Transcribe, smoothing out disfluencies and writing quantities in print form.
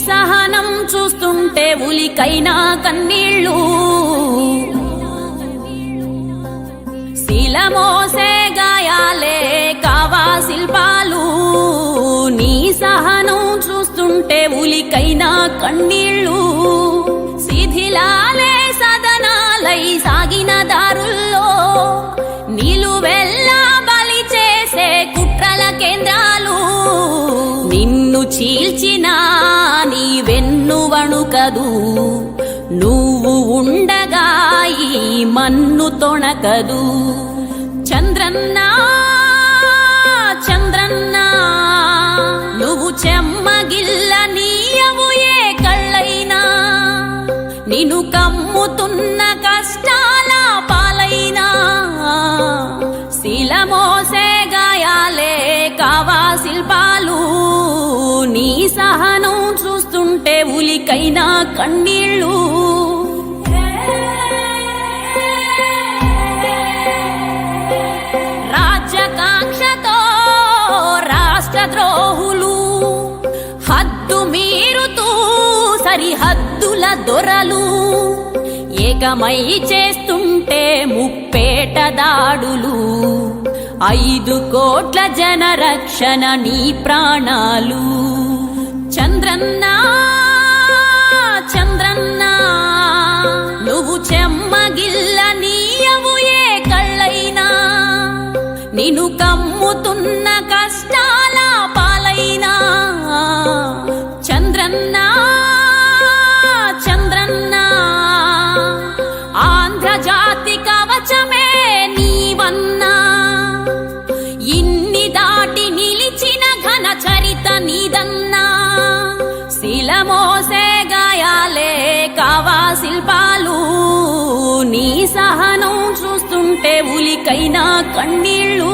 సహనం చూస్తుంటే ఉలికైనా కన్నీళ్ళు శిలమోసే గాయాలే కావా శిల్పాలు నీ సహనం చూస్తుంటే ఉలికైనా కన్నీళ్ళు శిథిలాలే సదనాలై సాగిన దారుల్లో నిలువెల్లా బలి చేసే కుట్రల కేంద్రాలు నిన్ను చీల్చినా నీ వెన్ను వణుకదు నువ్వు ఉండగా ఈ మన్ను తొణకదు చంద్రన్నా చంద్రన్నా నువ్వు చెమ్మగిల్ల నీయవు ఏ కళ్ళైనా నిన్ను కమ్ముతున్న కష్టాల పాలైనా శిలమోసే గాయాలే కావా శిల్పాలు నీ సహనం చూస్తుంటే ఉలికైనా కన్నీళ్ళు రాజ్యకాంక్షతో రాష్ట్రద్రోహులు హద్దు మీరుతూ సరిహద్దుల దొరలు ఏకమై చేస్తుంటే ముప్పేట దాడులు 5 కోట్ల జన రక్షణ నీ ప్రాణాలు చంద్రన్నా చంద్రన్నా నువ్వు చెమ్మగిల్ల నీయవు ఏ కళ్ళైనా నిన్ను కమ్ముతున్న కష్టాల పాలైనా చంద్రన్నా చంద్రన్నా ఆంధ్రజాతి కవచమే నీవన్నా ఇన్ని దాటి నిలిచిన ఘన చరిత నీదన్నా శిలమోసే గాయాలే కావా శిల్పాలు నీ సహనం చూస్తుంటే ఉలికైనా కన్నీళ్ళు